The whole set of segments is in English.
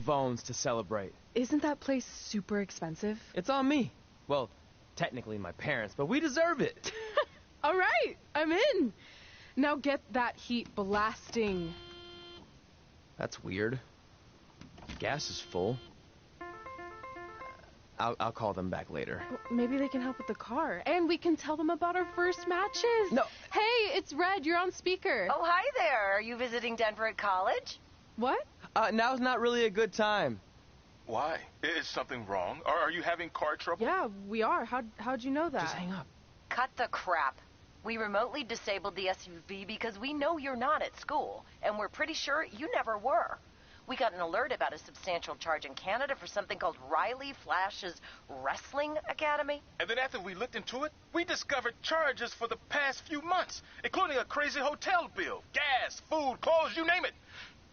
Bones to celebrate. Isn't that place super expensive? It's on me. Well, technically my parents, but we deserve it. All right, I'm in. Now get that heat blasting. That's weird. Gas is full. I'll call them back later. Maybe they can help with the car. And we can tell them about our first matches. No. Hey, it's Red. You're on speaker. Oh, hi there. Are you visiting Denver at college? What? Now's not really a good time. Why? Is something wrong? Are you having car trouble? Yeah, we are. How'd you know that? Just hang up. Cut the crap. We remotely disabled the SUV because we know you're not at school, and we're pretty sure you never were. We got an alert about a substantial charge in Canada for something called Riley Flash's Wrestling Academy. And then after we looked into it, we discovered charges for the past few months, including a crazy hotel bill, gas, food, clothes, you name it.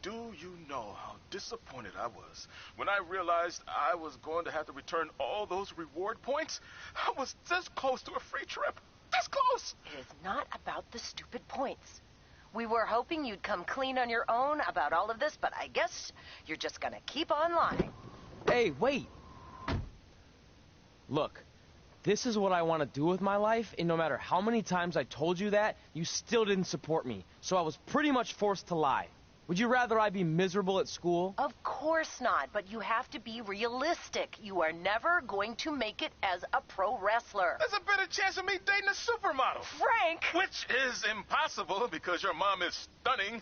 Do you know how disappointed I was when I realized I was going to have to return all those reward points? I was this close to a free trip. This close! It is not about the stupid points. We were hoping you'd come clean on your own about all of this, but I guess you're just gonna keep on lying. Hey, wait. Look, this is what I want to do with my life, and no matter how many times I told you that, you still didn't support me. So I was pretty much forced to lie. Would you rather I be miserable at school? Of course not, but you have to be realistic. You are never going to make it as a pro wrestler. There's a better chance of me dating a supermodel. Frank! Which is impossible because your mom is stunning,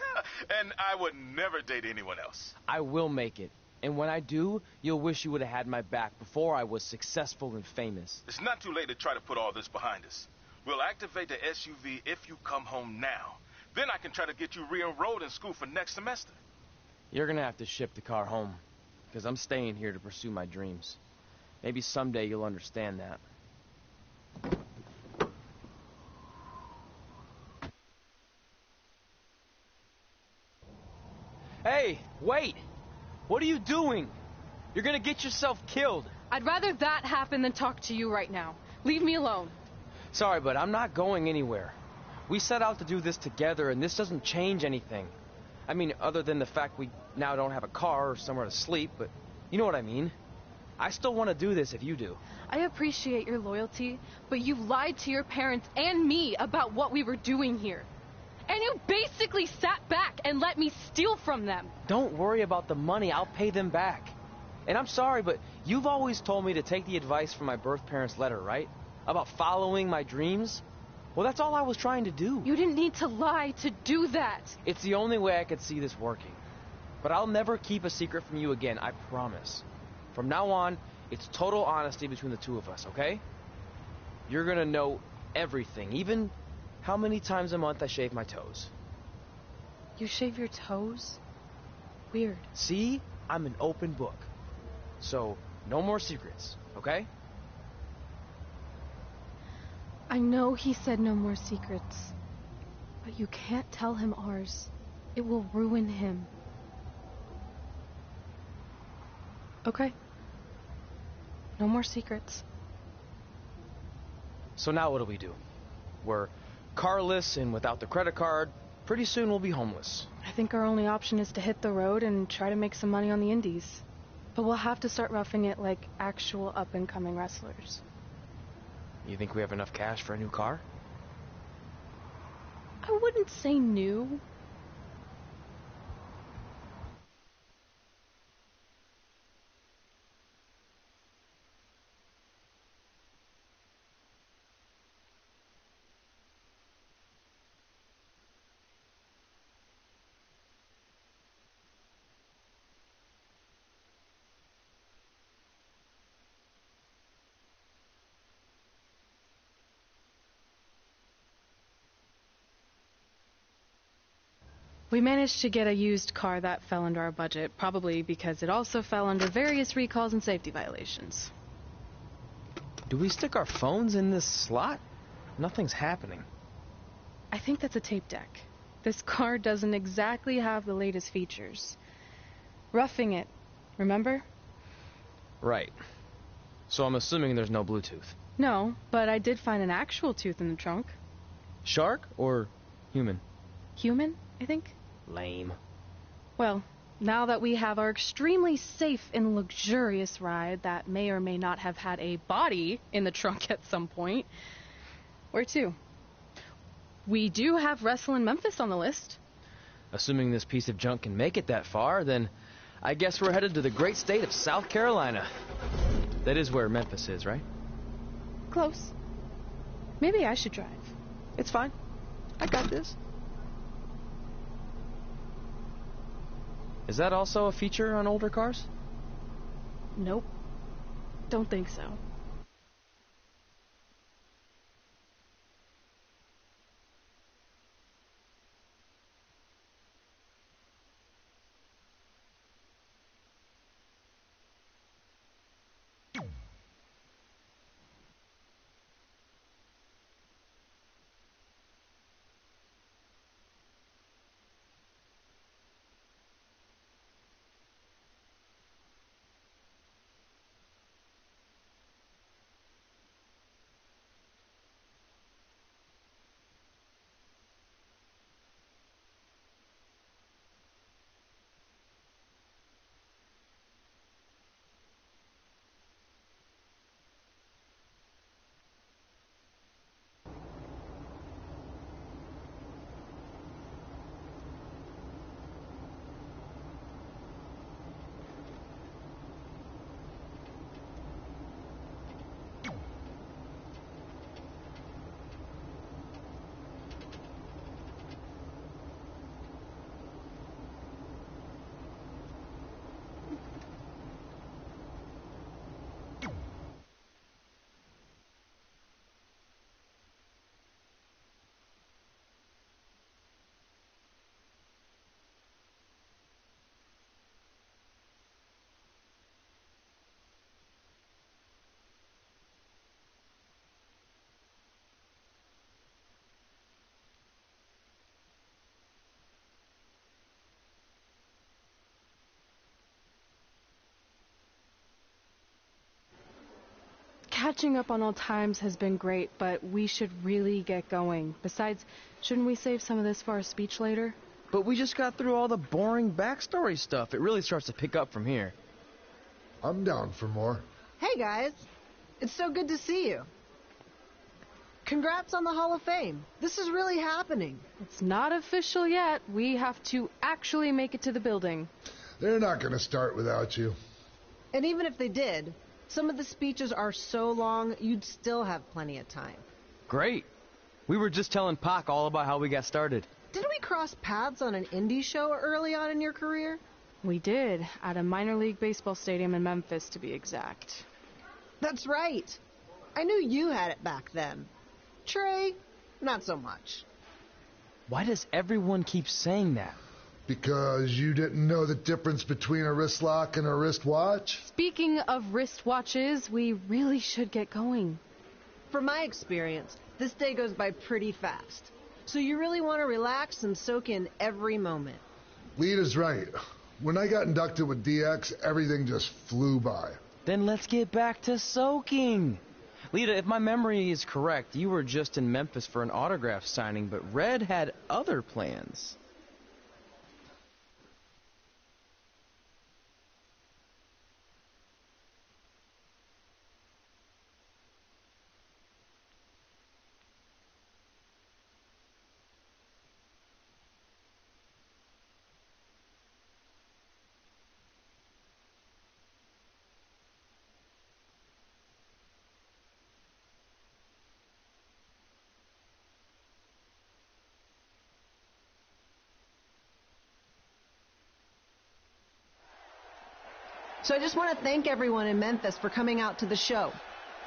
and I would never date anyone else. I will make it. And when I do, you'll wish you would have had my back before I was successful and famous. It's not too late to try to put all this behind us. We'll activate the SUV if you come home now. Then I can try to get you re-enrolled in school for next semester. You're gonna have to ship the car home, because I'm staying here to pursue my dreams. Maybe someday you'll understand that. Hey, wait! What are you doing? You're gonna get yourself killed. I'd rather that happen than talk to you right now. Leave me alone. Sorry, but I'm not going anywhere. We set out to do this together, and this doesn't change anything. I mean, other than the fact we now don't have a car or somewhere to sleep, but you know what I mean. I still want to do this if you do. I appreciate your loyalty, but you lied to your parents and me about what we were doing here. And you basically sat back and let me steal from them. Don't worry about the money. I'll pay them back. And I'm sorry, but you've always told me to take the advice from my birth parents' letter, right? About following my dreams. Well, that's all I was trying to do. You didn't need to lie to do that. It's the only way I could see this working. But I'll never keep a secret from you again, I promise. From now on, it's total honesty between the two of us, okay? You're gonna know everything, even how many times a month I shave my toes. You shave your toes? Weird. See? I'm an open book. So, no more secrets, okay? I know he said no more secrets, but you can't tell him ours. It will ruin him. Okay. No more secrets. So now what do? We're carless and without the credit card. Pretty soon we'll be homeless. I think our only option is to hit the road and try to make some money on the indies. But we'll have to start roughing it like actual up-and-coming wrestlers. You think we have enough cash for a new car? I wouldn't say new. We managed to get a used car that fell under our budget, probably because it also fell under various recalls and safety violations. Do we stick our phones in this slot? Nothing's happening. I think that's a tape deck. This car doesn't exactly have the latest features. Roughing it, remember? Right. So I'm assuming there's no Bluetooth. No, but I did find an actual tooth in the trunk. Shark or human? Human, I think. Lame. Well, Now that we have our extremely safe and luxurious ride that may or may not have had a body in the trunk at some point, where to? We do have Wrestle in Memphis on the list. Assuming this piece of junk can make it that far, then I guess we're headed to the great state of South Carolina. That is where Memphis is, right? Close. Maybe I should drive. It's fine. I got this. Is that also a feature on older cars? Nope. Don't think so. Catching up on old times has been great, but we should really get going. Besides, shouldn't we save some of this for our speech later? But we just got through all the boring backstory stuff. It really starts to pick up from here. I'm down for more. Hey guys, it's so good to see you. Congrats on the Hall of Fame. This is really happening. It's not official yet. We have to actually make it to the building. They're not going to start without you. And even if they did, some of the speeches are so long, you'd still have plenty of time. Great. We were just telling Pac all about how we got started. Didn't we cross paths on an indie show early on in your career? We did, at a minor league baseball stadium in Memphis, to be exact. That's right. I knew you had it back then. Trey, not so much. Why does everyone keep saying that? Because you didn't know the difference between a wrist lock and a wristwatch? Speaking of wristwatches, we really should get going. From my experience, this day goes by pretty fast. So you really want to relax and soak in every moment. Lita's right. When I got inducted with DX, everything just flew by. Then let's get back to soaking. Lita, if my memory is correct, you were just in Memphis for an autograph signing, but Red had other plans. So I just want to thank everyone in Memphis for coming out to the show.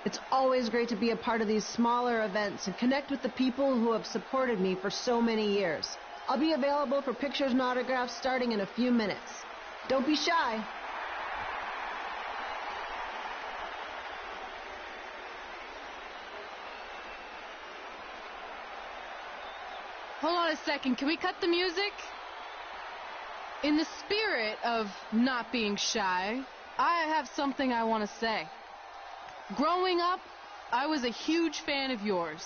It's always great to be a part of these smaller events and connect with the people who have supported me for so many years. I'll be available for pictures and autographs starting in a few minutes. Don't be shy. Hold on a second, can we cut the music? In the spirit of not being shy, I have something I want to say. Growing up, I was a huge fan of yours.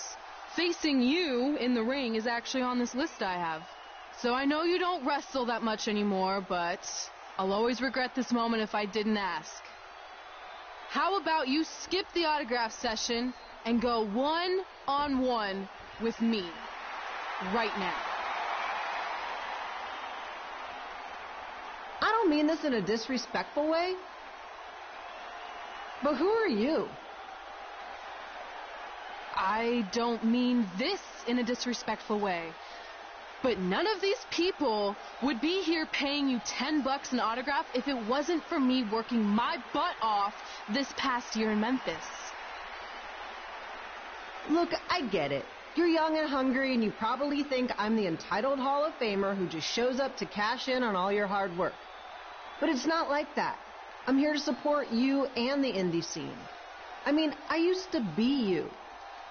Facing you in the ring is actually on this list I have. So I know you don't wrestle that much anymore, but I'll always regret this moment if I didn't ask. How about you skip the autograph session and go one-on-one with me right now? I don't mean this in a disrespectful way, but who are you? I don't mean this in a disrespectful way, but none of these people would be here paying you $10 an autograph if it wasn't for me working my butt off this past year in Memphis. Look, I get it. You're young and hungry, and you probably think I'm the entitled Hall of Famer who just shows up to cash in on all your hard work. But it's not like that. I'm here to support you and the indie scene. I mean, I used to be you.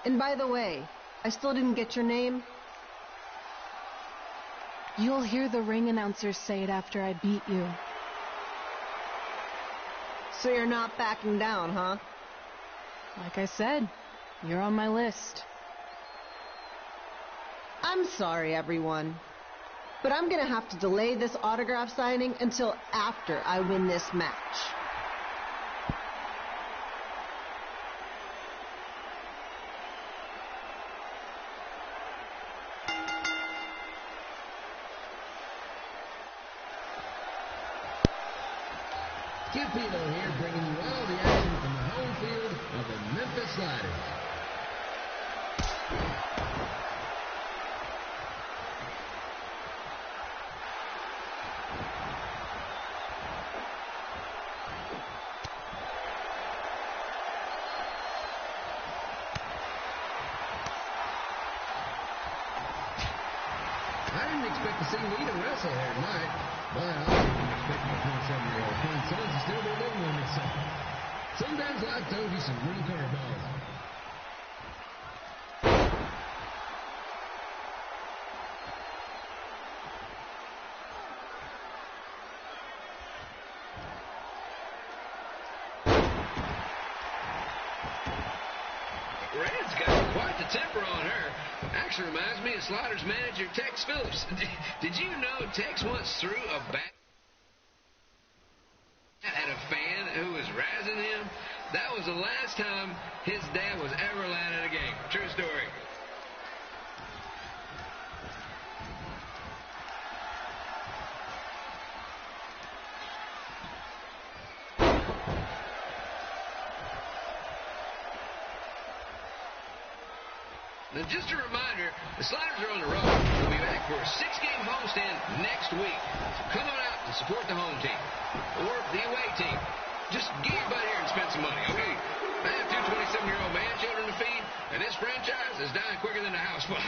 And by the way, I still didn't get your name. You'll hear the ring announcers say it after I beat you. So you're not backing down, huh? Like I said, you're on my list. I'm sorry, everyone, but I'm going to have to delay this autograph signing until after I win this match. Skip Pino here, bringing you all the action from the home field of the Memphis Sliders. I didn't expect to see Lita wrestle here tonight, but I didn't expect my 27-year-old twin sons to still be living with me, so sometimes life throws you some real curveballs. Red's got quite the temper on her. Actually reminds me of Sliders manager Tex Phillips. Did you know Tex once threw a bat at a fan who was razzing him? That was the last time his dad was ever allowed at a game. True story. Now, just a reminder, the Sliders are on the road. We'll be back for a 6-game homestand next week. So come on out and support the home team or the away team. Just get your butt here and spend some money, okay? I have 2 27-year-old man children to feed, and this franchise is dying quicker than the house fly.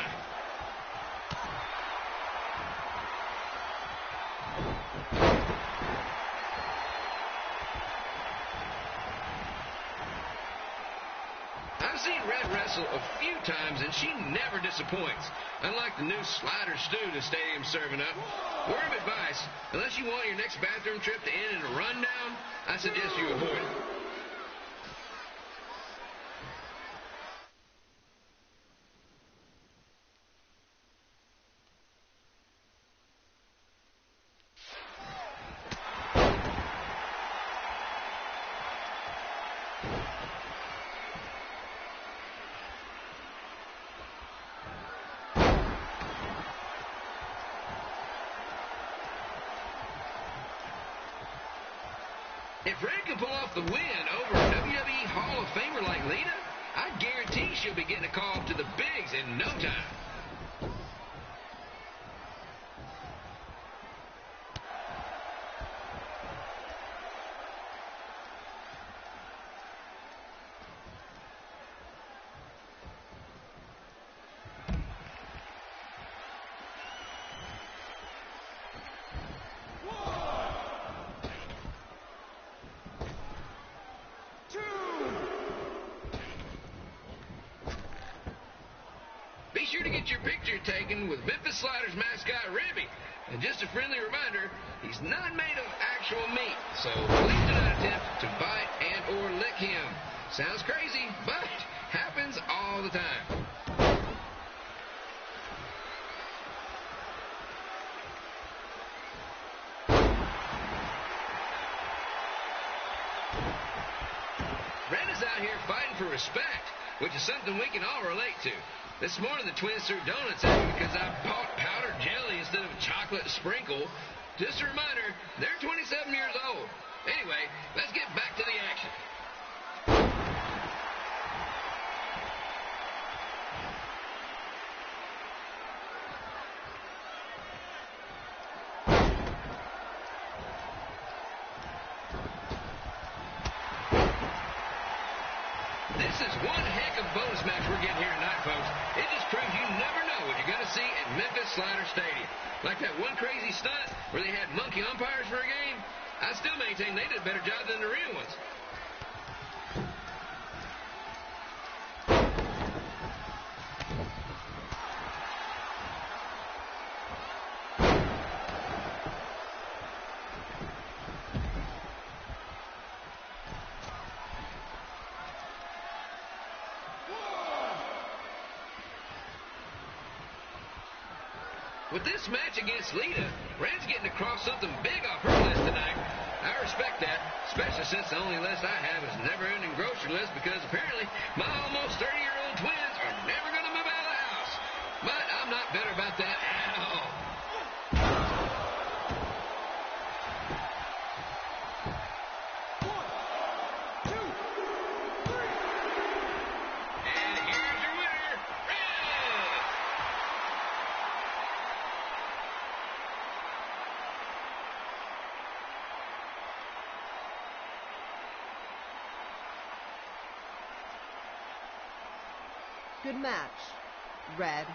I've seen Red wrestle a few times, and she never disappoints. Unlike the new Slider stew the stadium's serving up. Word of advice, unless you want your next bathroom trip to end in a rundown, I suggest you avoid it. If Red can pull off the win over a WWE Hall of Famer like Lita, I guarantee she'll be getting a call up to the bigs in no time. Be sure to get your picture taken with Memphis Sliders mascot Ribby. And just a friendly reminder, he's not made of actual meat, so please do not attempt to bite and or lick him. Sounds crazy, but happens all the time. out here fighting for respect, which is something we can all relate to. This morning, the Twins threw donuts at me because I bought powdered jelly instead of chocolate sprinkle. Just a reminder, they're 27 years old. Anyway, let's get back to the action. This is one heck of a bonus match we're getting here tonight, folks. It just proves you never know what you're going to see at Memphis Slider Stadium. Like that one crazy stunt where they had monkey umpires for a game, I still maintain they did a better job than the real ones. With this match against Lita, Red's getting across something big off her list tonight. I respect that, especially since the only list I have is a never-ending grocery list because apparently my almost 30-year-old twins are never going to move out of the house. But I'm not bitter about that at all. And here's your winner, Red! Good match, Red.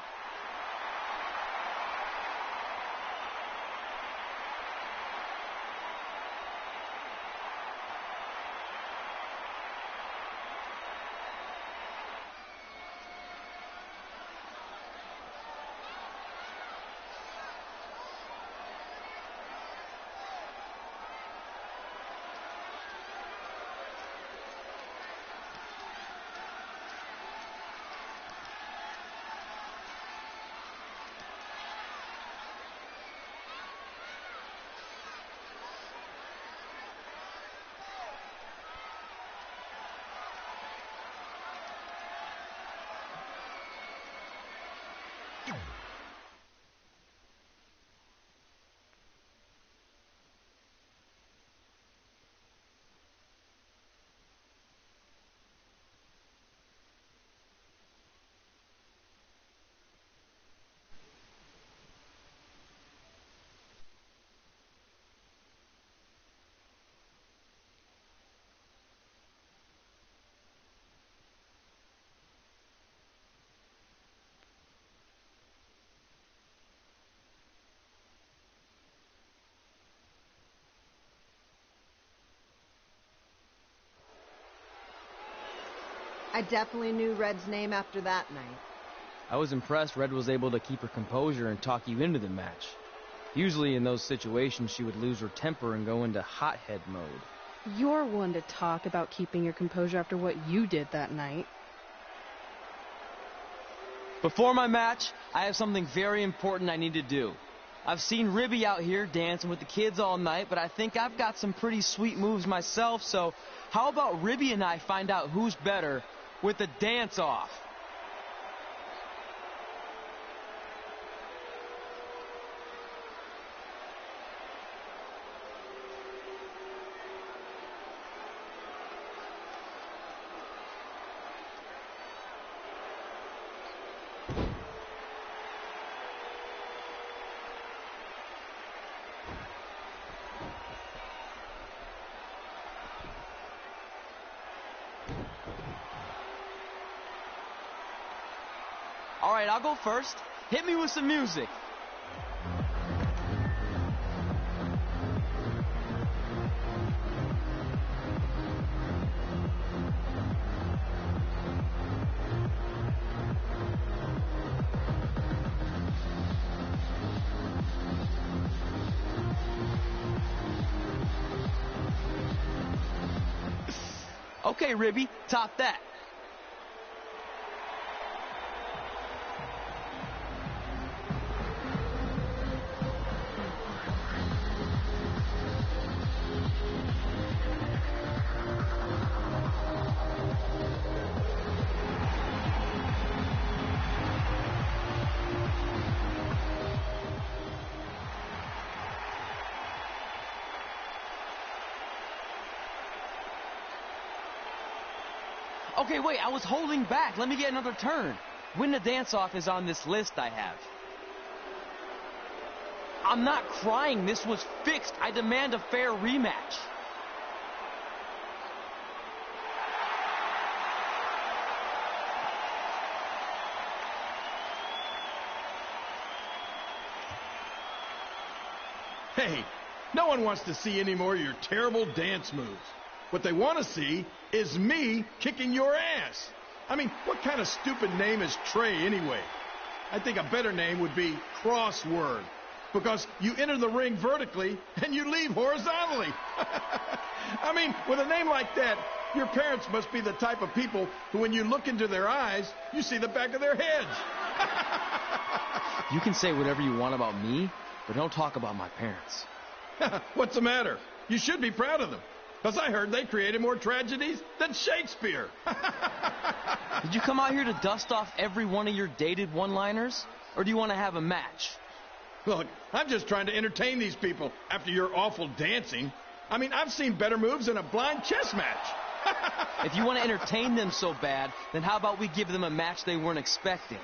I definitely knew Red's name after that night. I was impressed Red was able to keep her composure and talk you into the match. Usually in those situations she would lose her temper and go into hothead mode. You're one to talk about keeping your composure after what you did that night. Before my match, I have something very important I need to do. I've seen Ribby out here dancing with the kids all night, but I think I've got some pretty sweet moves myself, so how about Ribby and I find out who's better with the dance-off? All right, I'll go first. Hit me with some music. Okay, Ribby, top that. Okay, wait, I was holding back. Let me get another turn. Win the dance-off is on this list I have. I'm not crying. This was fixed. I demand a fair rematch. Hey, no one wants to see any more of your terrible dance moves. What they want to see is me kicking your ass. I mean, what kind of stupid name is Trey anyway? I think a better name would be Crossword, because you enter the ring vertically and you leave horizontally. I mean, with a name like that, your parents must be the type of people who, when you look into their eyes, you see the back of their heads. You can say whatever you want about me, but don't talk about my parents. What's the matter? You should be proud of them, because I heard they created more tragedies than Shakespeare. Did you come out here to dust off every one of your dated one-liners? Or do you want to have a match? Look, I'm just trying to entertain these people after your awful dancing. I mean, I've seen better moves than a blind chess match. If you want to entertain them so bad, then how about we give them a match they weren't expecting?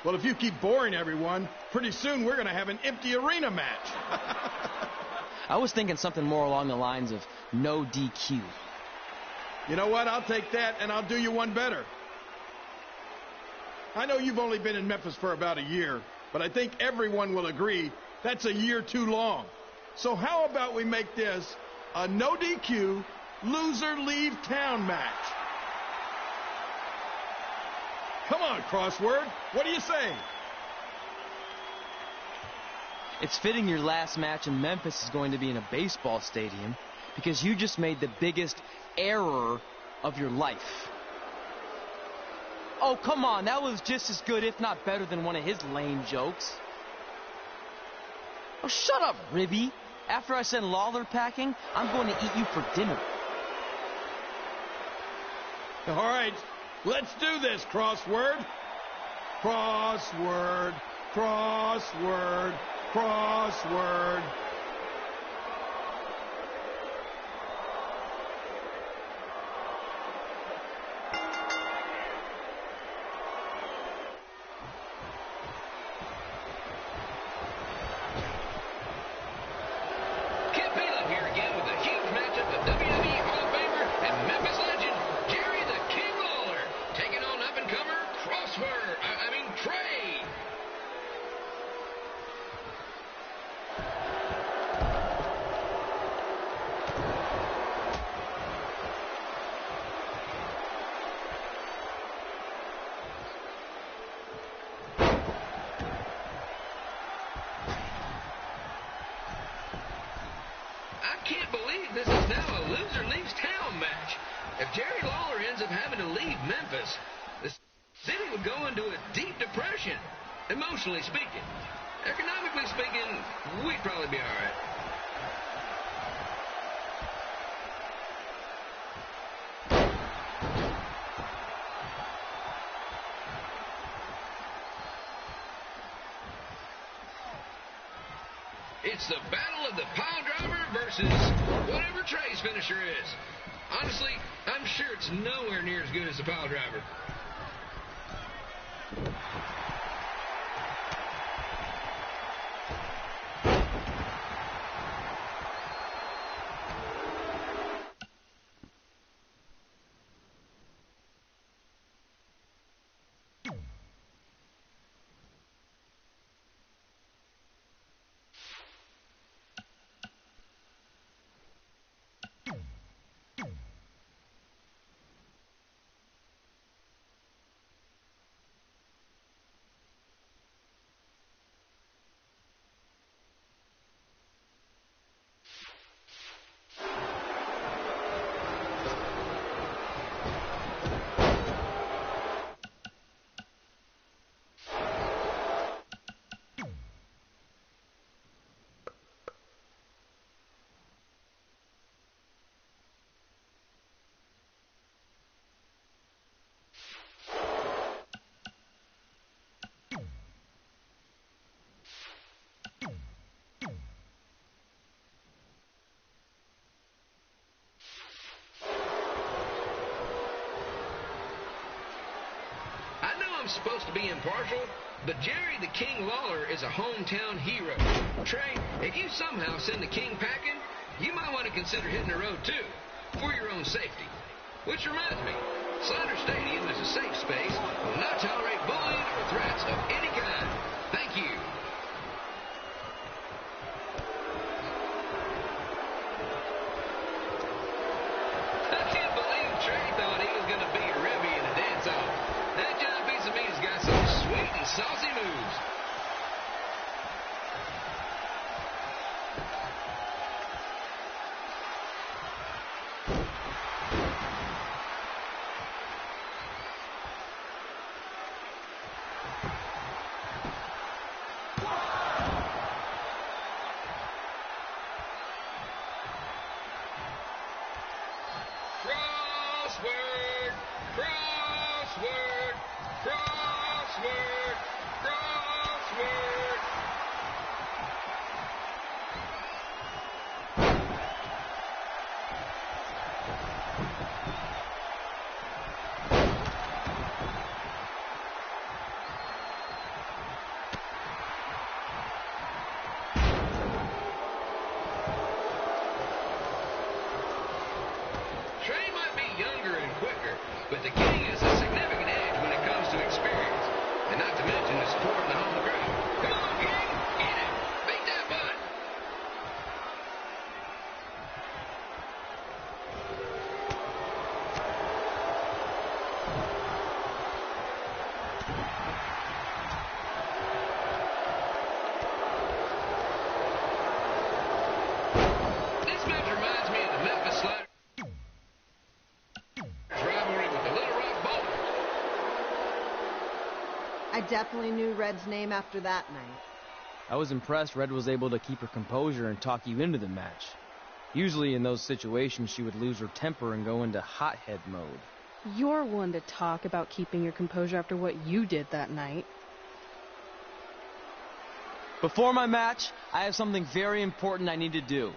Well, if you keep boring everyone, pretty soon we're going to have an empty arena match. I was thinking something more along the lines of no DQ. You know what? I'll take that, and I'll do you one better. I know you've only been in Memphis for about a year, but I think everyone will agree that's a year too long. So how about we make this a no DQ, loser leave town match? Come on, Crossword. What do you say? It's fitting your last match in Memphis is going to be in a baseball stadium because you just made the biggest error of your life. Oh, come on. That was just as good, if not better, than one of his lame jokes. Oh, shut up, Ribby. After I send Lawler packing, I'm going to eat you for dinner. All right. Let's do this, Crossword. Crossword, crossword, crossword. This is now a loser leaves town match. If Jerry Lawler ends up having to leave Memphis, the city would go into a deep depression, emotionally speaking. Economically speaking, we'd probably be all right. It's the battle of the pile driver versus whatever Trey's finisher is. Honestly, I'm sure it's nowhere near as good as the pile driver. I'm supposed to be impartial, but Jerry the King Lawler is a hometown hero. Trey, if you somehow send the King packing, you might want to consider hitting the road too, for your own safety. Which reminds me, Slaughter Stadium is a safe space, will not tolerate bullying or threats of any kind. Thank you. I can't believe Trey thought he was going to beat Ribby in a dance-off. That giant piece of meat has got some sweet and saucy moves. Crossword, crossword, crossword, crossword. Trey might be younger and quicker, but the King has a significant edge when it comes to experience, and not to mention the support of the home crowd. Come on, King, get it, beat that butt. This match reminds me of the Memphis Sliders rivalry with the Little Rock Bowlers. I definitely knew Red's name after that night. I was impressed Red was able to keep her composure and talk you into the match. Usually in those situations she would lose her temper and go into hothead mode. You're one to talk about keeping your composure after what you did that night. Before my match, I have something very important I need to do.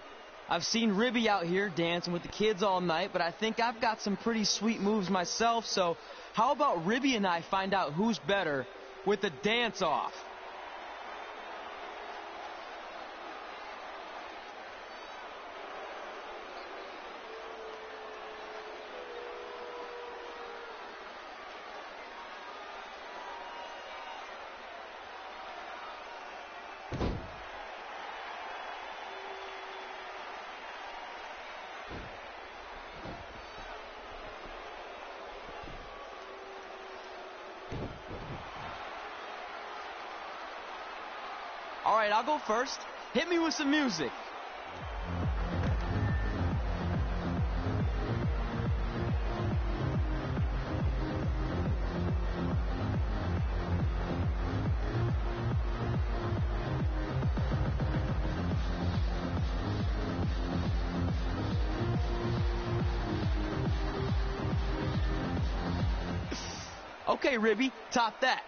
I've seen Ribby out here dancing with the kids all night, but I think I've got some pretty sweet moves myself, so how about Ribby and I find out who's better with the dance-off? All right, I'll go first. Hit me with some music. Okay, Ribby, top that.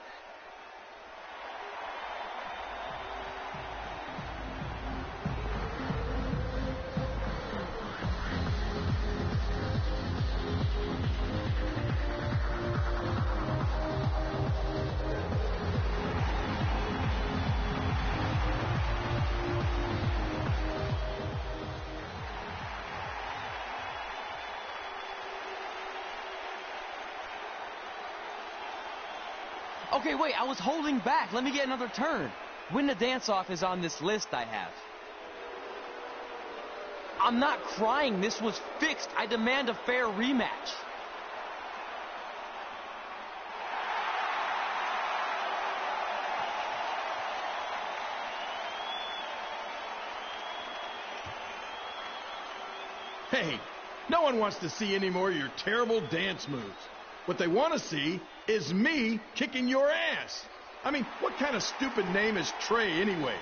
Okay, wait, I was holding back. Let me get another turn. Win the dance-off is on this list I have. I'm not crying. This was fixed. I demand a fair rematch. Hey, no one wants to see any more of your terrible dance moves. What they want to see is me kicking your ass. I mean, what kind of stupid name is Trey anyway?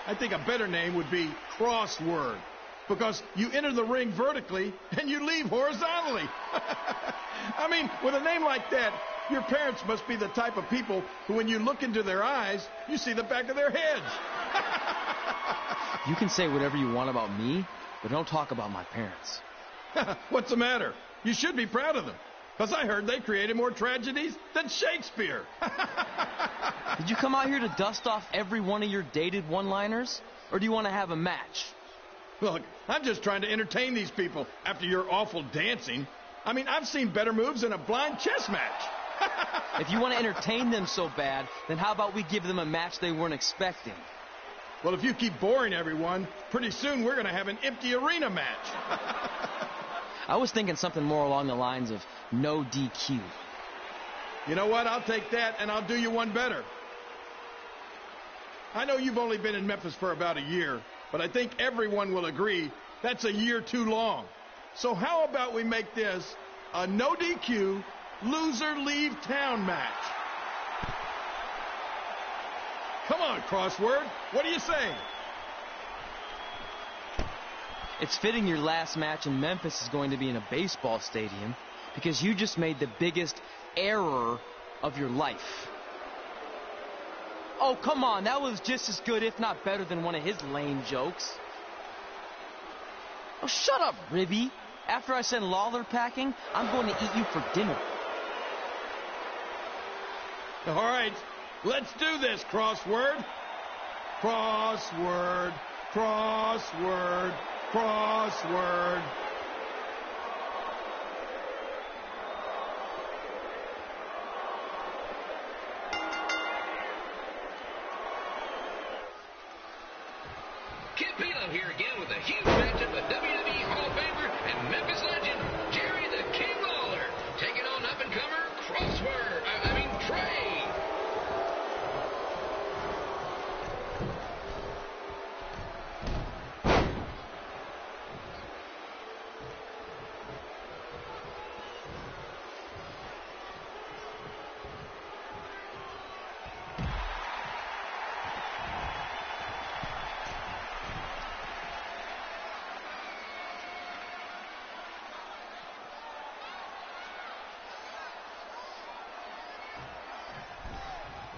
I think a better name would be Crossword, because you enter the ring vertically and you leave horizontally. I mean, with a name like that, your parents must be the type of people who, when you look into their eyes, you see the back of their heads. You can say whatever you want about me, but don't talk about my parents. What's the matter? You should be proud of them. Because I heard they created more tragedies than Shakespeare. Did you come out here to dust off every one of your dated one-liners? Or do you want to have a match? Look, I'm just trying to entertain these people after your awful dancing. I mean, I've seen better moves in a blind chess match. If you want to entertain them so bad, then how about we give them a match they weren't expecting? Well, if you keep boring everyone, pretty soon we're going to have an empty arena match. I was thinking something more along the lines of no DQ. You know what? I'll take that, and I'll do you one better. I know you've only been in Memphis for about a year, but I think everyone will agree that's a year too long. So how about we make this a no DQ, loser leave town match? Come on, Crossword. What do you say? It's fitting your last match in Memphis is going to be in a baseball stadium because you just made the biggest error of your life. Oh, come on. That was just as good, if not better, than one of his lame jokes. Oh, shut up, Ribby. After I send Lawler packing, I'm going to eat you for dinner. All right, let's do this, Crossword. Crossword, crossword, crossword. Kid Pilo here again with a huge matchup of WWE Hall of Famer and Memphis legend Jerry the King Lawler taking on up-and-comer Trey.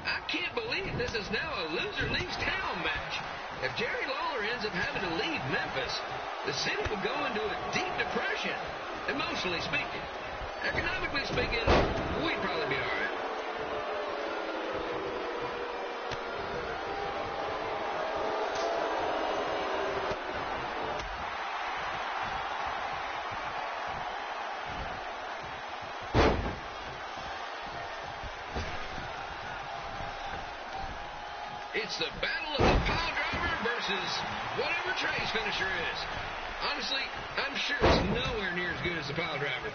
I can't believe this is now a loser leaves town match. If Jerry Lawler ends up having to leave Memphis, the city would go into a deep depression, emotionally speaking. Economically speaking, we'd probably be all right. It's the battle of the pile driver versus whatever Trey's finisher is. Honestly, I'm sure it's nowhere near as good as the pile driver.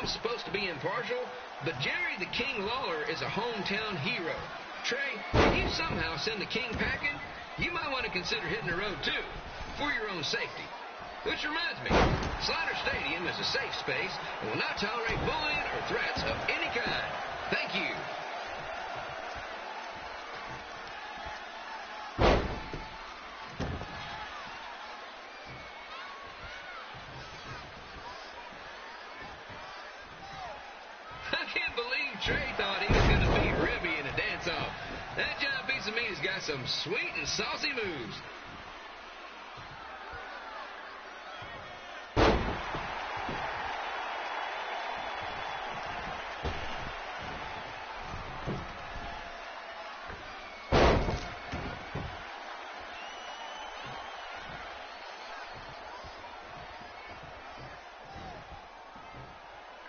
Supposed to be impartial, but Jerry the King Lawler is a hometown hero. Trey, if you somehow send the King packing, you might want to consider hitting the road too, for your own safety. Which reminds me, Slider Stadium is a safe space and will not tolerate bullying or threats of any kind. Thank you. Trey thought he was going to beat Ribby in a dance-off. That giant piece of meat has got some sweet and saucy moves.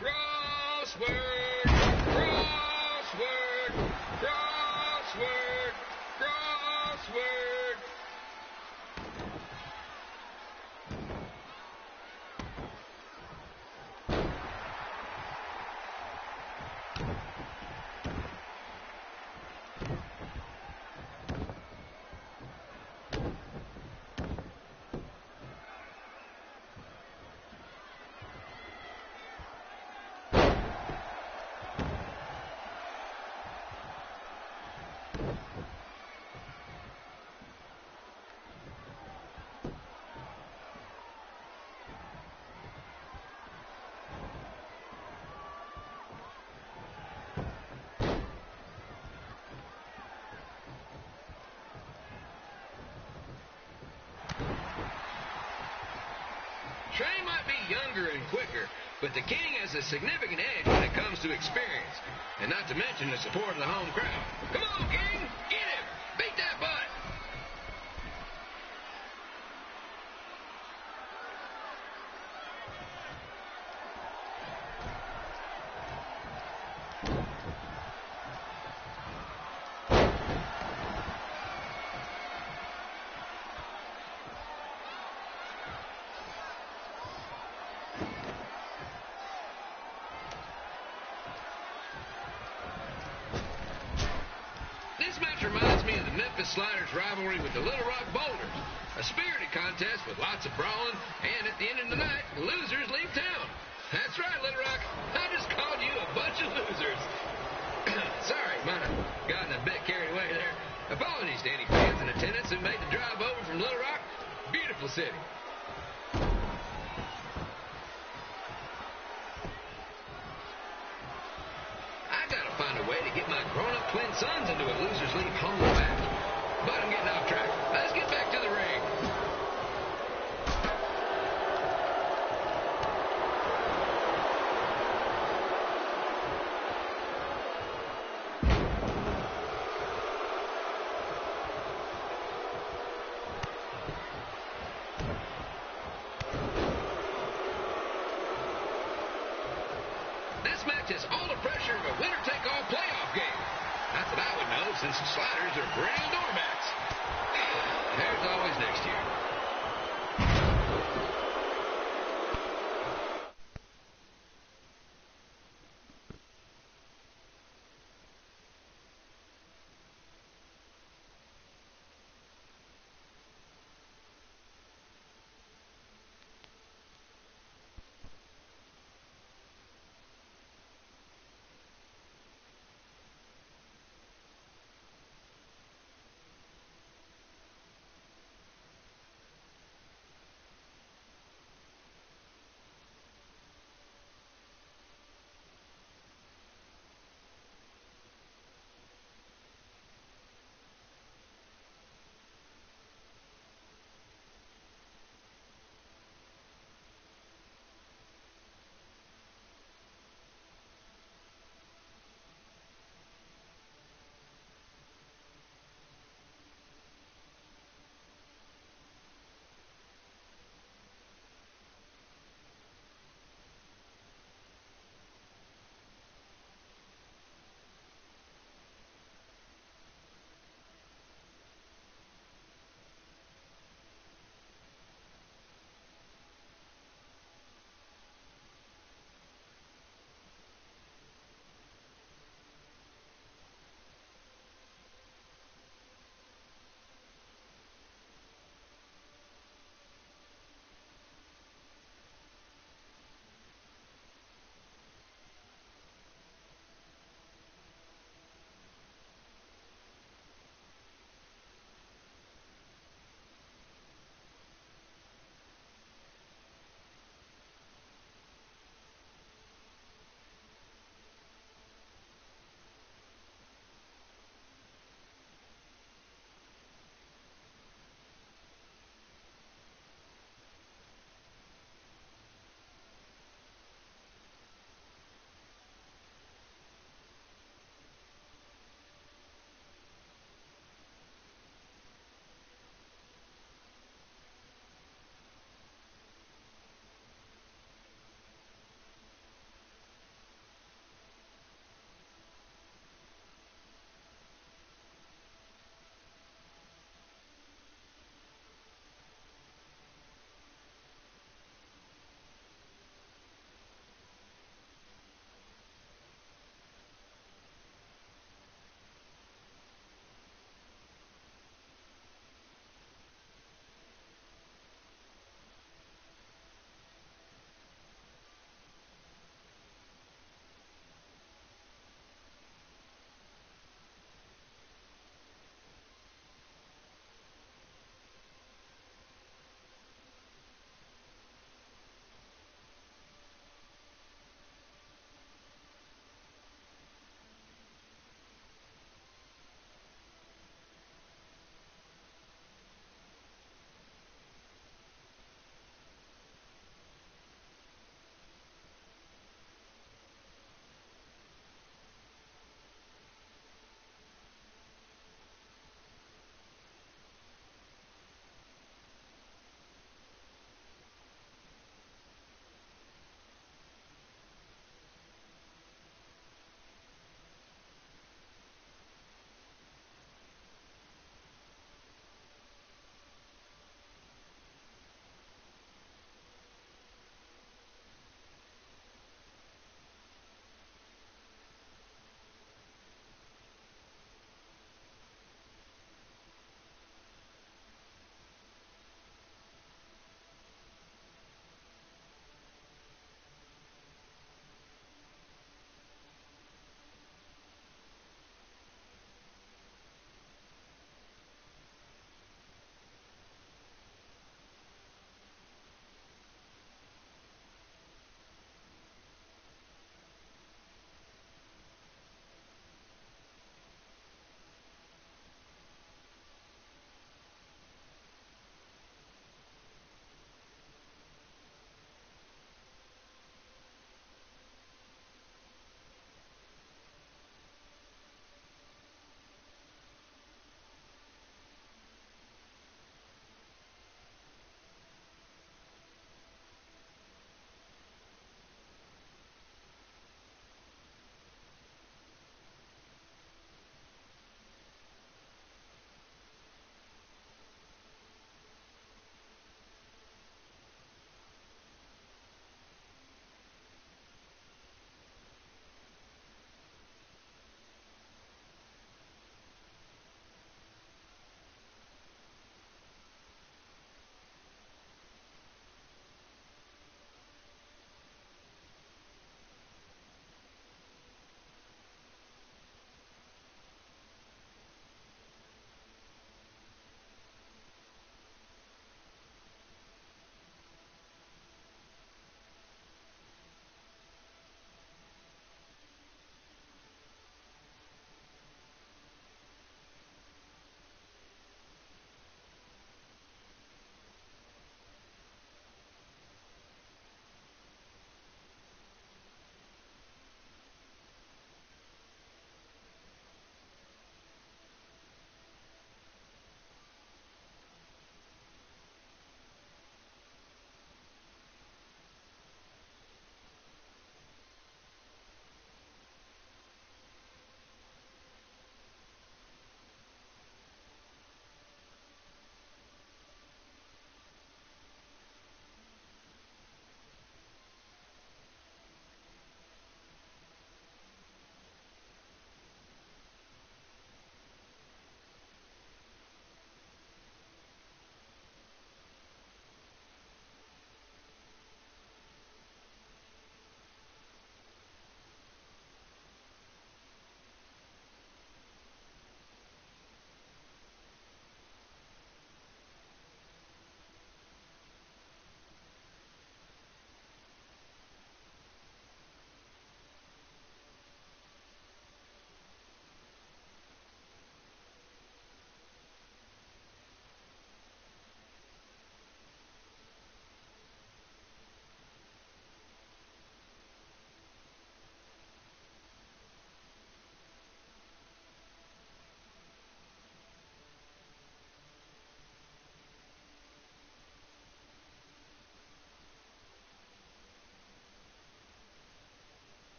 Crossword! Trey might be younger and quicker, but the King has a significant edge when it comes to experience, and not to mention the support of the home crowd. Come on, King, get him! Beat that butt! This match reminds me of the Memphis Sliders' rivalry with the Little Rock Boulders. A spirited contest with lots of brawling, and at the end of the night, the losers leave town. That's right, Little Rock. I just called you a bunch of losers. Sorry, might have gotten a bit carried away there. Apologies to any fans in attendance who made the drive over from Little Rock. Beautiful city. I gotta find a way to get my grown-up twin sons into a losers leave home match. But I'm getting off track. Let's get back to the ring. This match has all the pressure of a winner-take-all playoff game. Not that I would know, since the Sliders are perennial doormats. There's always next year.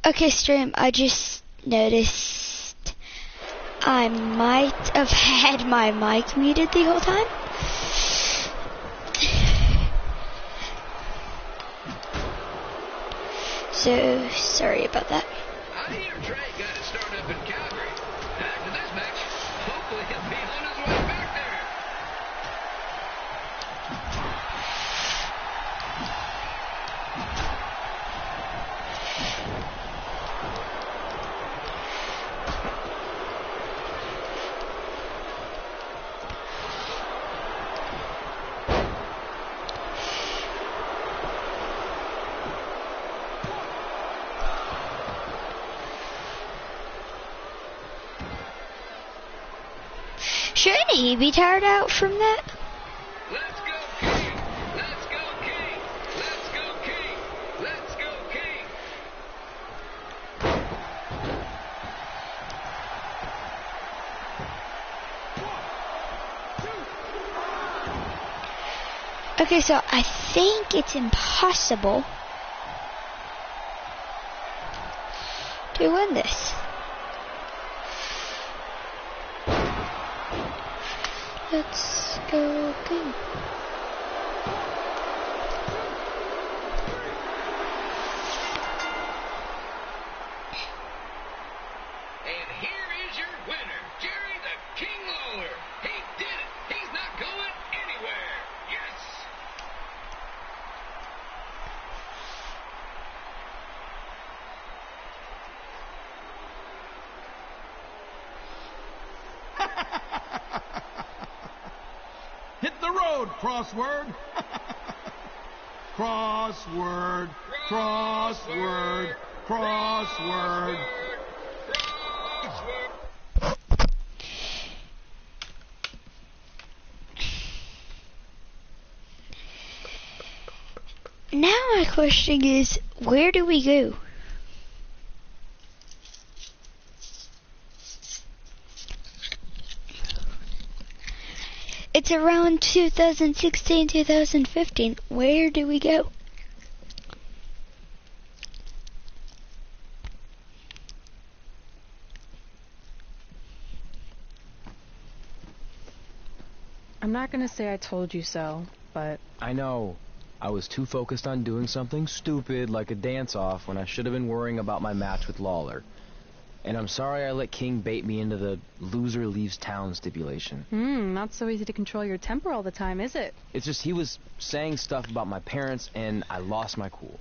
Okay, stream, I just noticed I might have had my mic muted the whole time. So, sorry about that. I hear Trey got his start up in Calgary. After this match, hopefully he'll be on his way back there. Shouldn't he be tired out from that? Let's go, King! Let's go, King! Let's go, King! Let's go, King! Okay, so I think it's impossible to win this. Let's go, King. And here is your winner, Jerry the King Lawler. He did it. He's not going anywhere. Yes. Hit the road, Crossword. Crossword, crossword, crossword. Now my question is, where do we go? It's around 2016, 2015. Where do we go? I'm not gonna say I told you so, but I know. I was too focused on doing something stupid like a dance-off when I should have been worrying about my match with Lawler. And I'm sorry I let King bait me into the loser leaves town stipulation. not so easy to control your temper all the time, is it? It's just he was saying stuff about my parents and I lost my cool.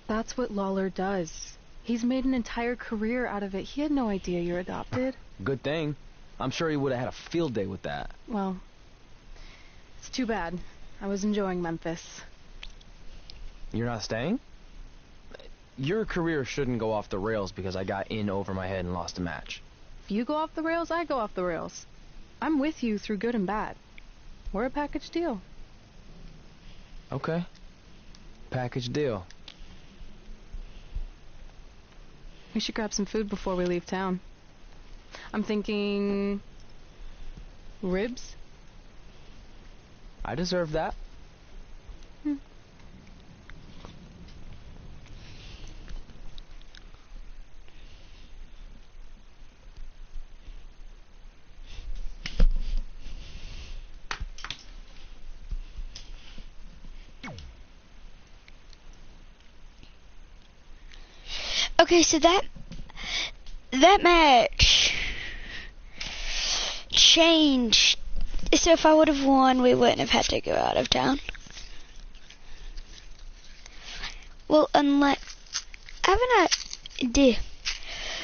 That's what Lawler does. He's made an entire career out of it. He had no idea you're adopted. Good thing. I'm sure he would have had a field day with that. Well, it's too bad. I was enjoying Memphis. You're not staying? Your career shouldn't go off the rails because I got in over my head and lost a match. If you go off the rails, I go off the rails. I'm with you through good and bad. We're a package deal. Okay. Package deal. We should grab some food before we leave town. I'm thinking... ribs? I deserve that. Okay, so that match changed. So if I would have won, we wouldn't have had to go out of town. Well, unless I have an idea.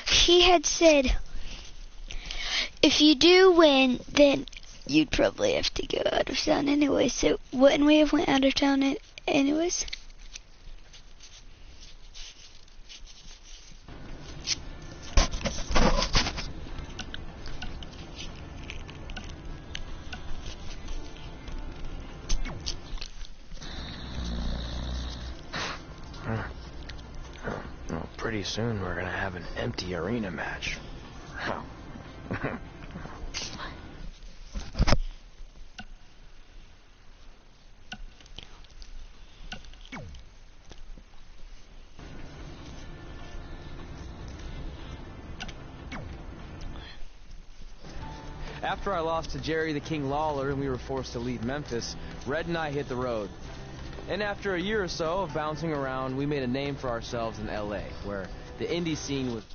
He had said, if you do win, then you'd probably have to go out of town anyway. So wouldn't we have went out of town anyways? Well, pretty soon we're gonna have an empty arena match. After I lost to Jerry the King Lawler and we were forced to leave Memphis, Red and I hit the road. And after a year or so of bouncing around, we made a name for ourselves in LA, where the indie scene was...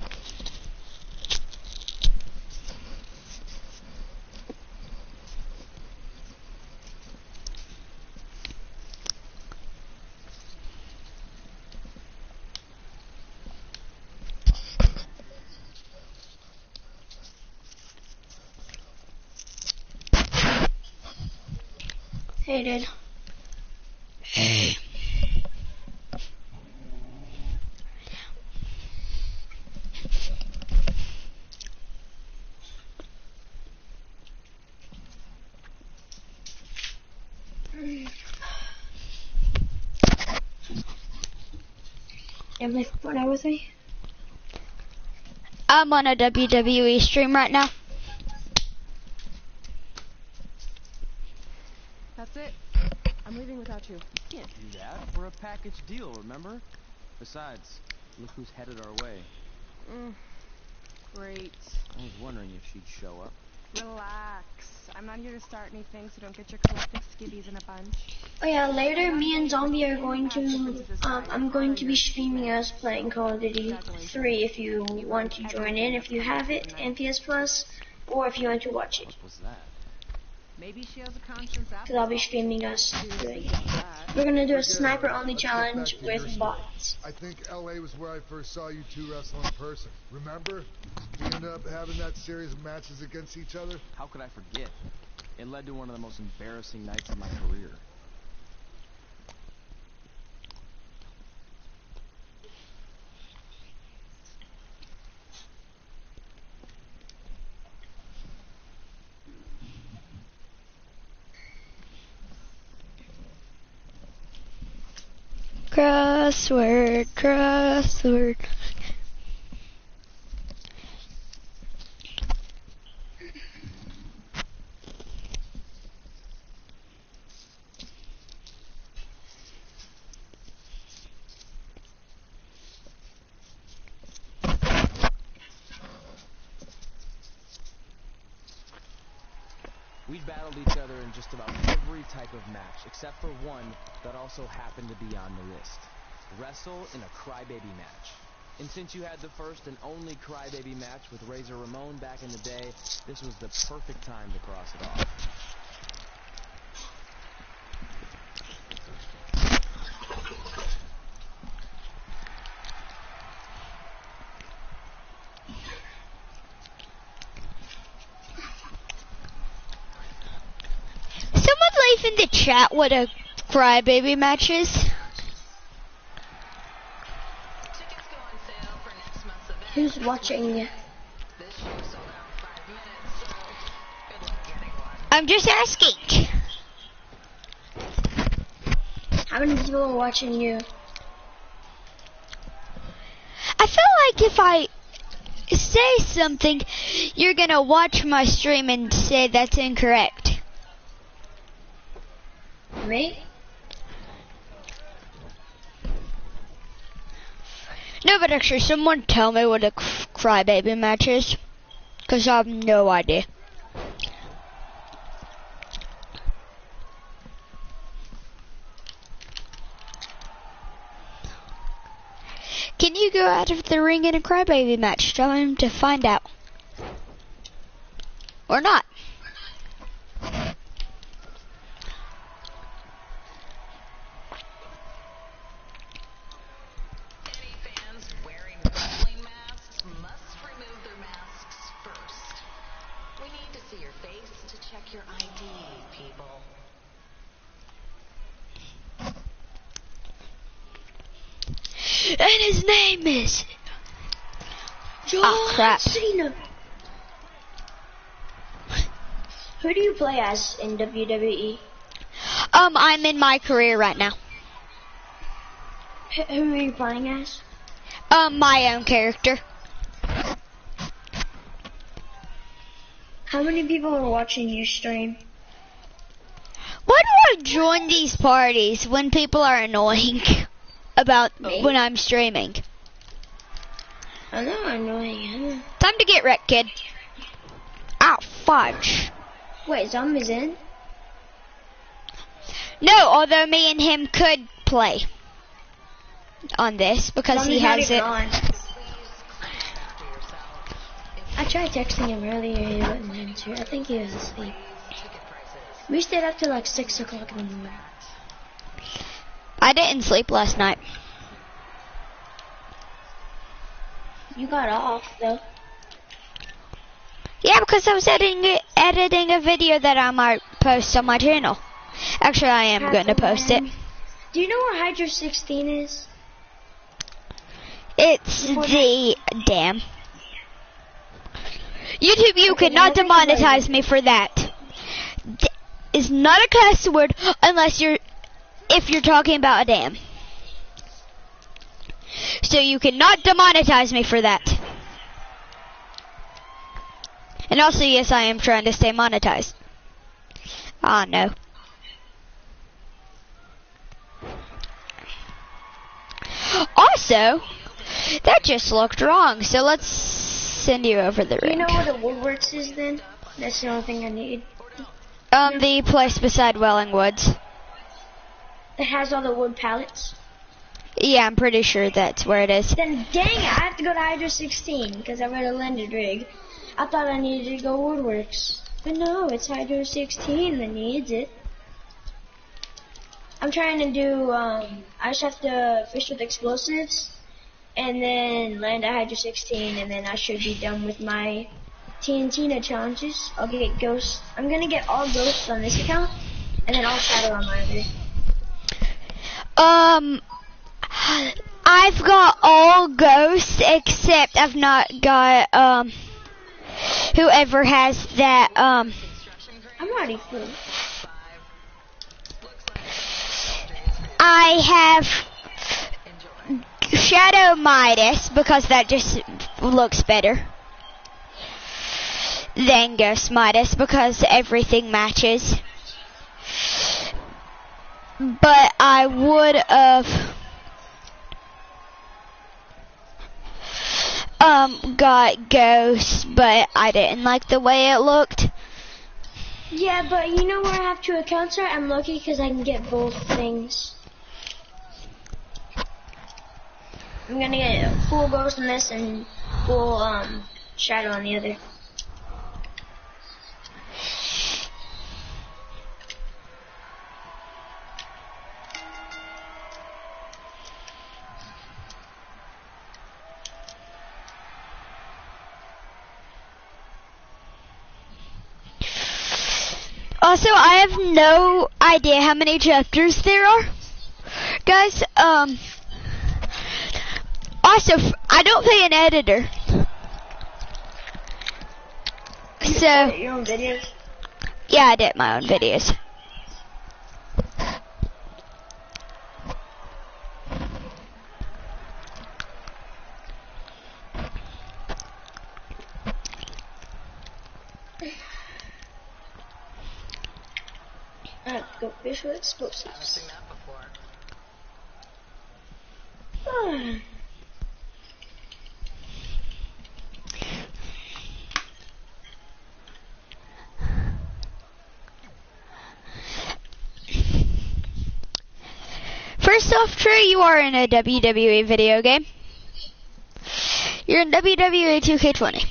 Hey, dude. Hey. You have my phone out with me? I'm on a WWE stream right now. That's it. I'm leaving without you. You can't do that. We're a package deal, remember? Besides, look who's headed our way. Great. I was wondering if she'd show up. Relax. I'm not here to start anything, so don't get your collective skivvies in a bunch. Oh yeah, later me and Zombie are going to, I'm going to be streaming us playing Call of Duty 3 if you want to join in, if you have it, and PS Plus, or if you want to watch it. What was that? Maybe she has a conscience out. Because I'll be streaming us doing it. We're going to do a sniper-only challenge with bots. I think LA was where I first saw you two wrestle in person. Remember? We ended up having that series of matches against each other. How could I forget? It led to one of the most embarrassing nights of my career. Crossword, crossword. We battled each other in just about every type of match, except for one that also happened to be on the list. Wrestle in a Crybaby match. And since you had the first and only Crybaby match with Razor Ramon back in the day, this was the perfect time to cross it off. Someone leave in the chat what a Crybaby match is. Who's watching? I'm just asking. How many people are watching you? I feel like if I say something, you're gonna watch my stream and say that's incorrect. Me? No, but actually, someone tell me what a Crybaby match is, because I have no idea. Can you go out of the ring in a Crybaby match? Tell him to find out. Or not. And his name is John crap. Cena. Who do you play as in WWE? I'm in my career right now. Who are you playing as? My own character. How many people are watching your stream? Why do I join these parties when people are annoying about when I'm streaming? I know, annoying. Time to get wrecked, kid. Ow. fudge. Wait, Zombie's in? No, although me and him could play on this because Zombie's he has it. on. I tried texting him earlier, he wasn't answering. I think he was asleep. We stayed up till like 6 o'clock in the morning. I didn't sleep last night. You got off though. Yeah, because I was editing a video that I might post on my channel. Actually, I am going to post it. Do you know where Hydra 16 is? It's the damn. YouTube, you cannot demonetize me for that. It's not a cuss word unless if you're talking about a dam. So you cannot demonetize me for that. And also, yes, I am trying to stay monetized. Ah, no. Also, that just looked wrong, so let's send you over the ring. You know where the Woodworks is then? That's the only thing I need. The place beside Welling Woods. It has all the wood pallets? Yeah, I'm pretty sure that's where it is. Then dang it, I have to go to Hydra 16 because I read a landed rig. I thought I needed to go Woodworks. But no, it's Hydra 16 that needs it. I'm trying to do, I just have to fish with explosives and then land at Hydra 16 and then I should be done with my TNT challenges. I'll get ghosts. I'm gonna get all ghosts on this account and then all shadow on my other. I've got all ghosts except I've not got, whoever has that, I'm already full. I have Shadow Midas because that just looks better than Ghost Midas because everything matches. But I would have got Ghost, but I didn't like the way it looked. Yeah, but you know where I have 2 accounts are? I'm lucky because I can get both things. I'm gonna get full ghost on this and full shadow on the other. Also, I have no idea how many chapters there are, guys. Also, I don't pay an editor. So, edit your own videos? Yeah, I edit my own videos. I have to go fish with explosives. I've seen that before. First off, Trey, you are in a WWE video game. You're in WWE 2K20.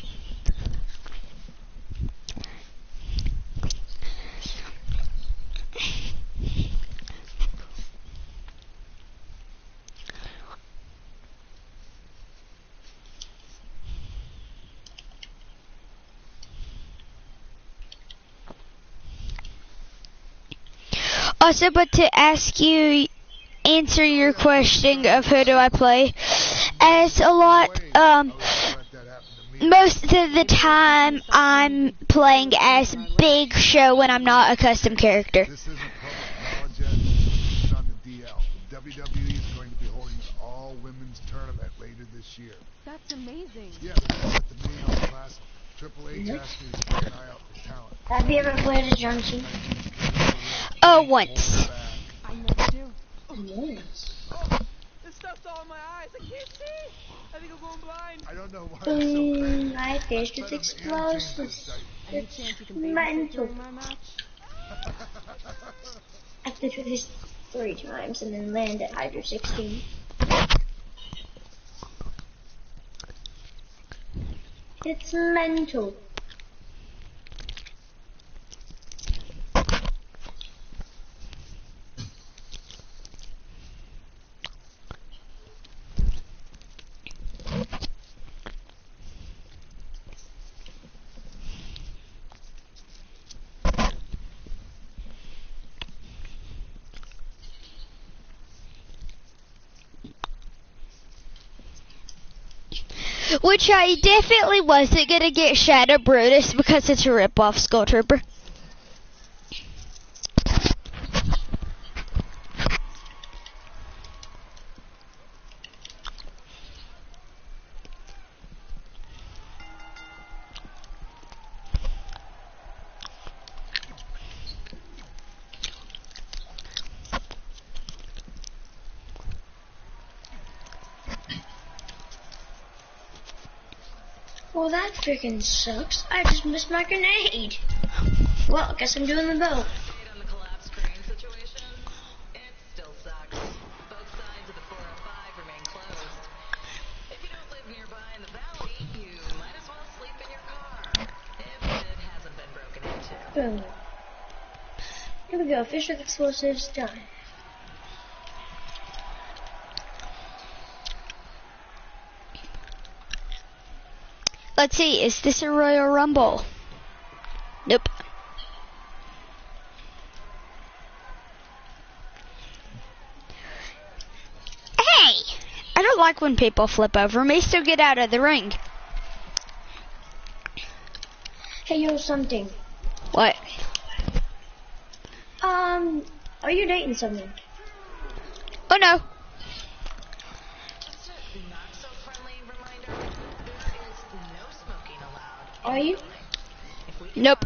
Also, but to answer your question of who do I play as a lot, most of the time I'm playing as Big Show when I'm not a custom character. This isn't public knowledge yet. It's on the DL. WWE is going to be holding an all-women's tournament later this year. That's amazing. Yeah, they're at the Mayhem Classic. Triple H asked me to keep an eye out for talent. Have you ever played a Johnson? Oh, once. I never do. Yes. Oh, this stuff's all in my eyes. I can't see. I think I'm going blind. I don't know why I'm so bad. I fished with explosives. It's mental. I have to do this 3 times and then land at Hydra 16. It's mental. Which I definitely wasn't gonna get Shadow Brutus because it's a rip-off Skull Trooper. Well, that freaking sucks. I just missed my grenade. Well, I guess I'm doing the boat. On the collapsed crane situation, it still sucks. Both sides of the 405 remain closed. If you don't live nearby in the valley, you might as well sleep in your car. If it hasn't been broken into. Boom. Here we go. Fish with explosives done. Let's see, is this a Royal Rumble? Nope. Hey! I don't like when people flip over me, so get out of the ring. Hey, yo, something. What? Are you dating someone? Oh no. Are you? Nope.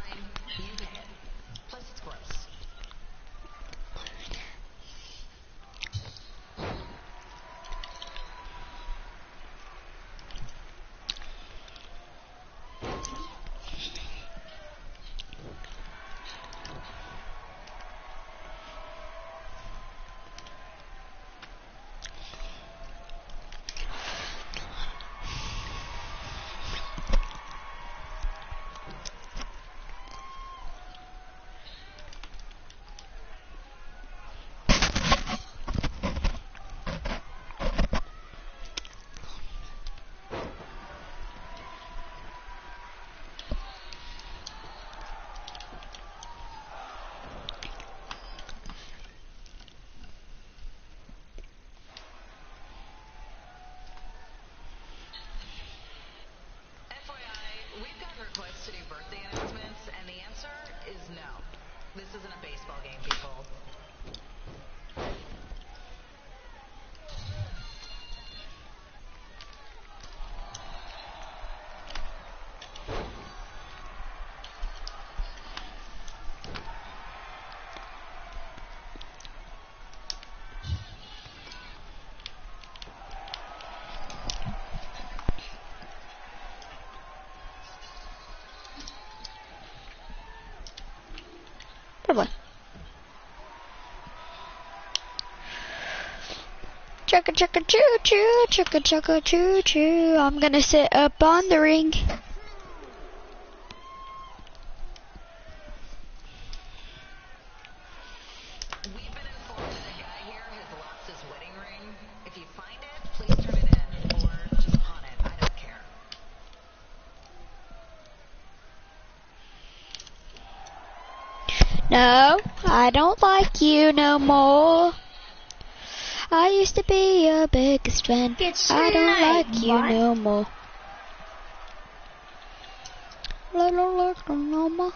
We've gotten requests to do birthday announcements, and the answer is no. This isn't a baseball game, people. Probably. Chugga chugga choo choo, chugga chugga choo choo. I'm gonna sit up on the ring. We've been informed that a guy here has lost his wedding ring. If you find it, please turn it in, or just pawn it. I don't care. No, I don't like you no more. I used to be your biggest fan. I don't like you no more. No more.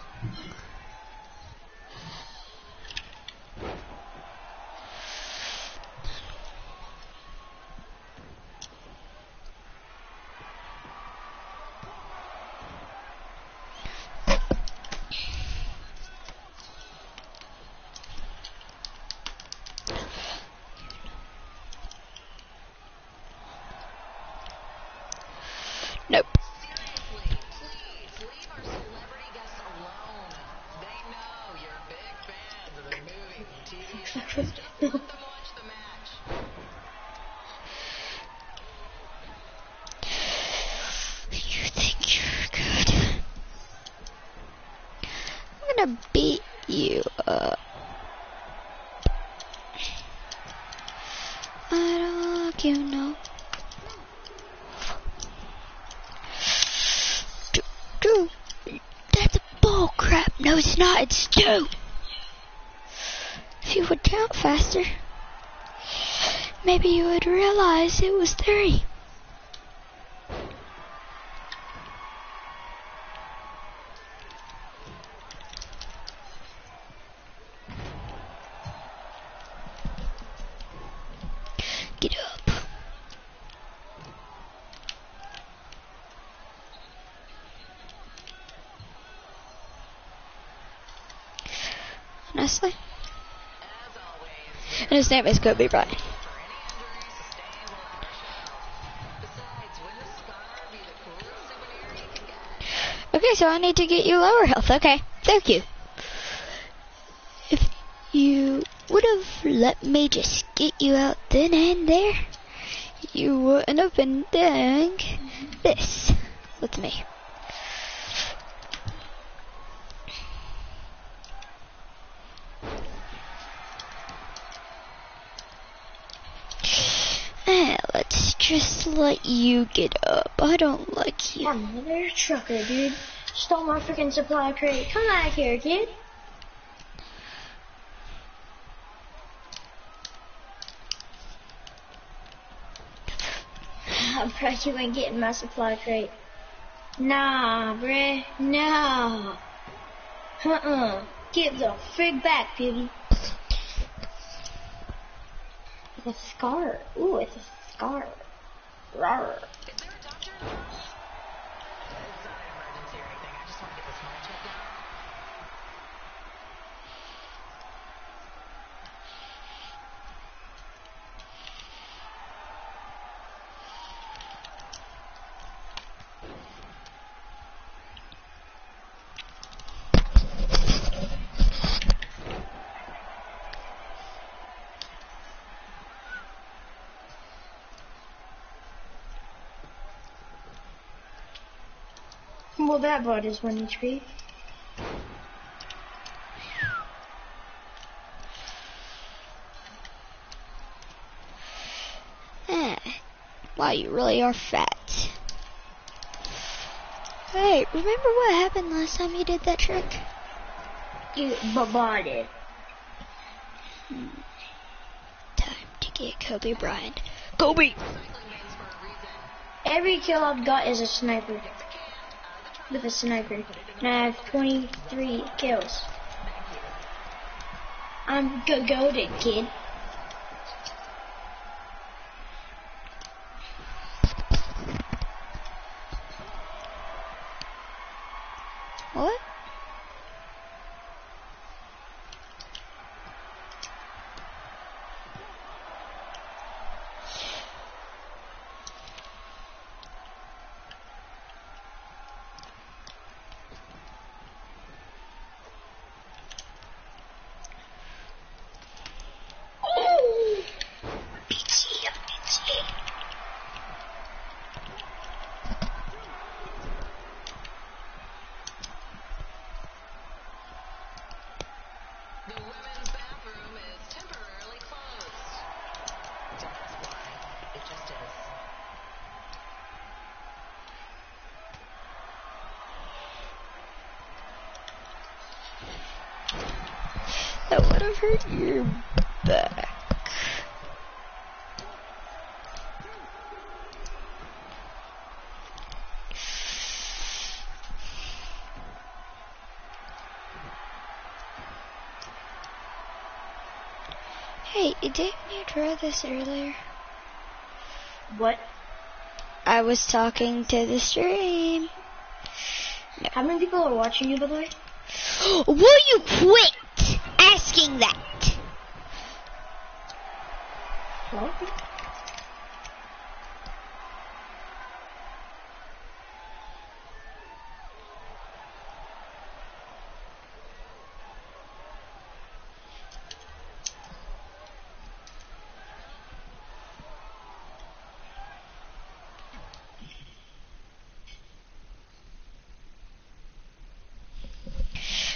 Seriously, please leave our celebrity guests gonna beat you up. I don't like you, no. Dude, that's a bull crap. No, it's not. It's 2. If you would count faster, maybe you would realize it was 3. Get up. Honestly. And his name is Kobe Bryant. Okay, so I need to get you lower health. Okay, thank you. If you would have let me just get you out then and there, you wouldn't have been doing this with me. Let's just let you get up. I don't like you. Another trucker, dude. Stole my freaking supply crate. Come back here, kid. I bet you ain't getting my supply crate. Nah, bruh. Nah. Give the frig back, beauty. It's a scar. Ooh, it's a scar. Rawr. Well, that brought his 1 HP. Wow, you really are fat. Hey, remember what happened last time you did that trick? You bought it. Time to get Kobe Bryant. Kobe! Every kill I've got is a sniper. With a sniper. And I have 23 kills. I'm goated, kid. What? That would have hurt your back. Hey, didn't you try this earlier? What? I was talking to the stream. No. How many people are watching you, by the way? Will you quit asking that? What?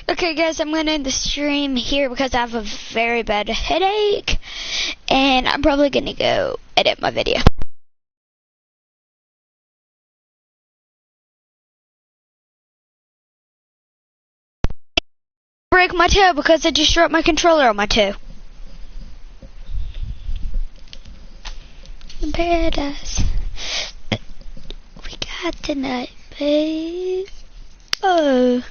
Okay, Okay, guys, I'm going to end the stream here because I have a very bad headache. And I'm probably going to go edit my video. Break my toe because I just dropped my controller on my toe. Paradise. We got tonight, babe. Oh.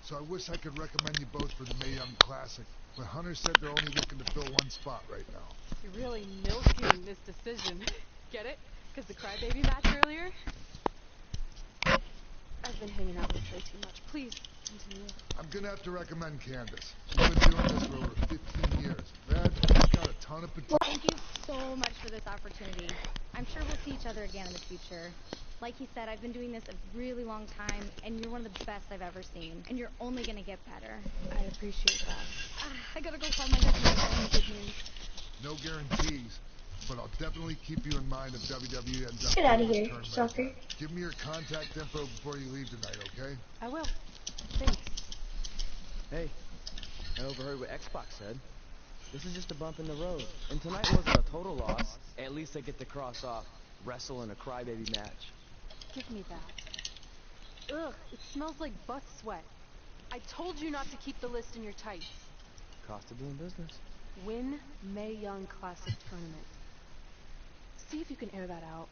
So I wish I could recommend you both for the Mae Young Classic, but Hunter said they're only looking to fill one spot right now. You're really milking this decision. Get it? Because the crybaby match earlier? I've been hanging out with Trey too much. Please, continue. I'm gonna have to recommend Candace. She's been doing this for over 15 years. She's got a ton of potential. Thank you so much for this opportunity. I'm sure we'll see each other again in the future. Like he said, I've been doing this a really long time, and you're one of the best I've ever seen. And you're only gonna get better. I appreciate that. I gotta go call my nephew and tell him the good news. No guarantees, but I'll definitely keep you in mind if WWE ends up. Get out of here, sucker. Give me your contact info before you leave tonight, okay? I will. Thanks. Hey, I overheard what Xbox said. This is just a bump in the road. And tonight wasn't a total loss. At least I get to cross off wrestle in a crybaby match. Give me that. Ugh, it smells like butt sweat. I told you not to keep the list in your tights. Cost of doing business. Win Mae Young Classic Tournament. See if you can air that out.